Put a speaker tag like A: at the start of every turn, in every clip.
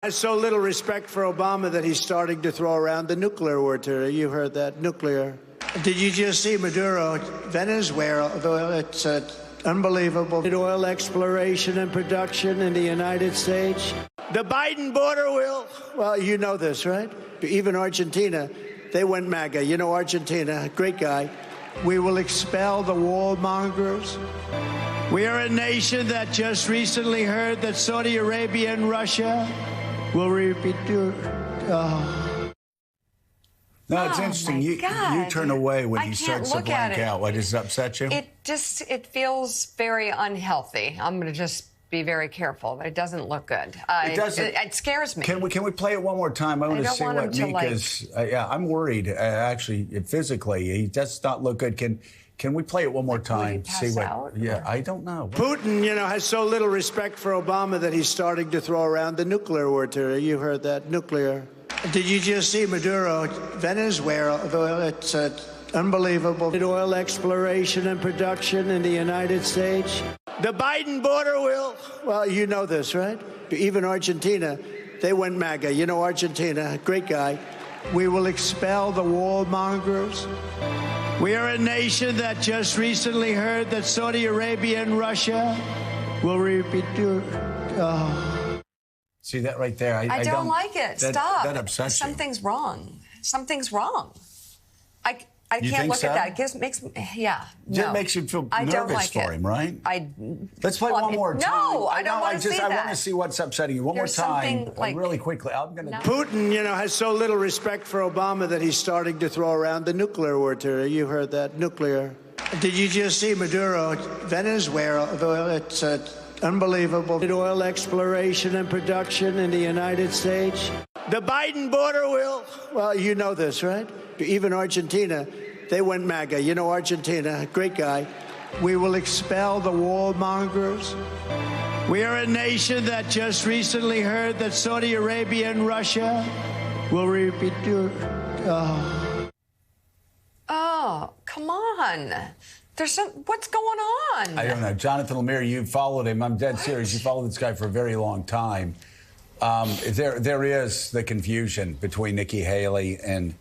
A: Has so little respect for Obama that he's starting to throw around the nuclear word today. You heard that, nuclear. Did you just see Maduro, Venezuela? It's unbelievable. Oil exploration and production in the United States. The Biden border will, well, you know this, right? Even Argentina, they went MAGA. You know Argentina, great guy. We will expel the warmongers. We are a nation that just recently heard that Saudi Arabia and Russia will repeat.
B: No, it's interesting. You turn away when he starts to blank out. What, does it upset you?
C: It feels very unhealthy. I'm going to just be very careful, but it doesn't look good.
B: It doesn't.
C: It scares me.
B: Can we play it one more time? I want to see what Mika's. Yeah, I'm worried. Actually, physically, he does not look good. Can we play it one more time?
C: See what? Out,
B: yeah, I don't know.
A: Putin, has so little respect for Obama that he's starting to throw around the nuclear word today. You heard that, nuclear. Did you just see Maduro, Venezuela? It's unbelievable. Oil exploration and production in the United States. The Biden border will, well, you know this, right? Even Argentina, they went MAGA. You know Argentina, great guy. We will expel the warmongers. We are a nation that just recently heard that Saudi Arabia and Russia will repeat.
B: See that right there?
C: I don't like it. Stop.
B: That upsets
C: you. Something's wrong. Something's wrong. I can't look at that. It makes me,
B: It makes you feel nervous for him, right? Let's play one more time.
C: No, I don't want to see that.
B: I want to see what's upsetting you. One more time, really quickly. I'm going to.
A: Putin, has so little respect for Obama that he's starting to throw around the nuclear word today. You heard that, nuclear. Did you just see Maduro, Venezuela? It's unbelievable. Oil exploration and production in the United States. The Biden border will, well, you know this, right? Even Argentina, they went MAGA. You know Argentina, great guy. We will expel the warmongers. We are a nation that just recently heard that Saudi Arabia and Russia will repeat.
C: Oh, come on. What's going on?
B: I don't know. Jonathan Lemire, you followed him. I'm dead serious. You followed this guy for a very long time. There is the confusion between Nikki Haley and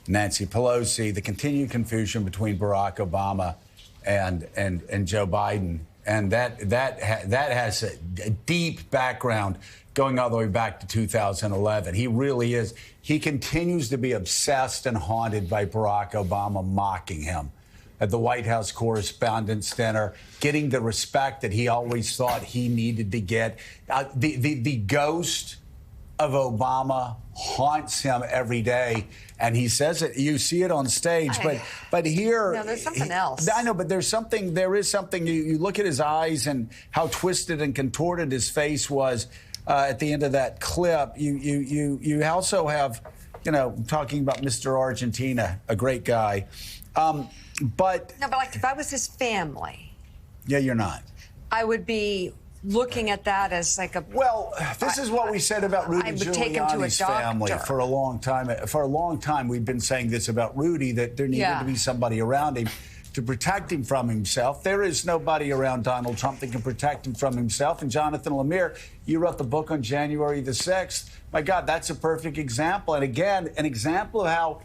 B: Nancy Pelosi, the continued confusion between Barack Obama and Joe Biden. And that has a deep background going all the way back to 2011. He really is. He continues to be obsessed and haunted by Barack Obama mocking him at the White House Correspondents' Dinner, getting the respect that he always thought he needed to get. The ghost of Obama haunts him every day, and he says it. You see it on stage, but here,
C: no, there's something else.
B: I know, but there is something. You look at his eyes and how twisted and contorted his face was at the end of that clip. You also have, talking about Mr. Argentina, a great guy. But
C: if I was his family,
B: yeah, you're not.
C: I would be looking at that as like a.
B: Well, this is what we said about Rudy Giuliani's family for a long time. For a long time, we've been saying this about Rudy, that there needed to be somebody around him to protect him from himself. There is nobody around Donald Trump that can protect him from himself. And Jonathan Lemire, you wrote the book on January the 6th. My God, that's a perfect example. And again, an example of how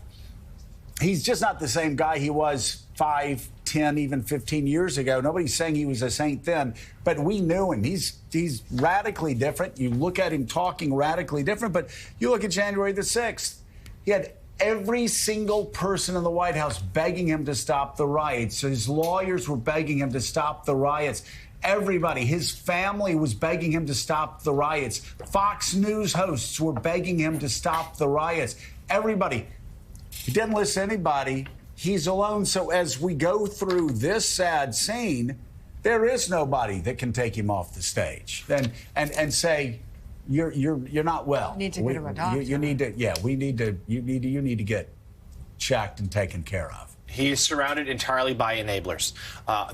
B: he's just not the same guy he was 5, 10, even 15 years ago. Nobody's saying he was a saint then, but we knew him. He's radically different. You look at him talking radically different, but you look at January the 6th. He had every single person in the White House begging him to stop the riots. His lawyers were begging him to stop the riots. Everybody, his family was begging him to stop the riots. Fox News hosts were begging him to stop the riots. Everybody. He didn't listen to anybody. He's alone. So as we go through this sad scene, there is nobody that can take him off the stage and say, you're not well.
C: You need to go to a doctor.
B: You need to. Yeah, you need to get checked and taken care of.
D: He is surrounded entirely by enablers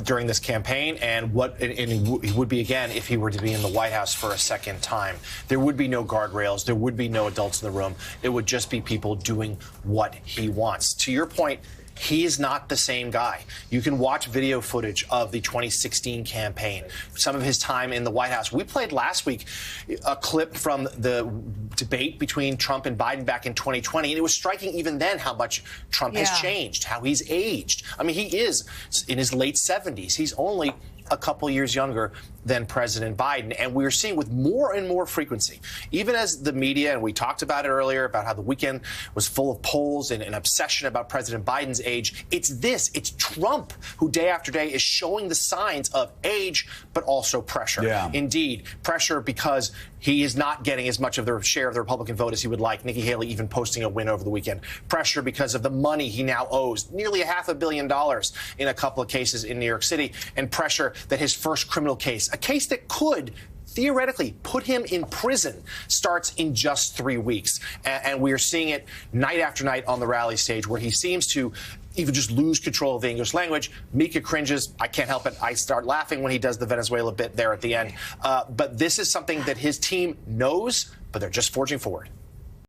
D: during this campaign, and he would be again if he were to be in the White House for a second time. There would be no guardrails. There would be no adults in the room. It would just be people doing what he wants. To your point, He is not the same guy. You can watch video footage of the 2016 campaign, some of his time in the White House. We played last week a clip from the debate between Trump and Biden back in 2020, and it was striking even then how much Trump has changed, how he's aged. I mean, he is in his late 70s. He's only a couple years younger than President Biden. And we're seeing with more and more frequency, even as the media, and we talked about it earlier, about how the weekend was full of polls and an obsession about President Biden's age. It's Trump who day after day is showing the signs of age, but also pressure. Yeah. Indeed, pressure because he is not getting as much of the share of the Republican vote as he would like. Nikki Haley even posting a win over the weekend. Pressure because of the money he now owes, nearly $500 million in a couple of cases in New York City, and pressure that his first criminal case, a case that could theoretically put him in prison, starts in just 3 weeks. And we are seeing it night after night on the rally stage, where he seems to even just lose control of the English language. Mika cringes. I can't help it. I start laughing when he does the Venezuela bit there at the end. But this is something that his team knows, but they're just forging forward.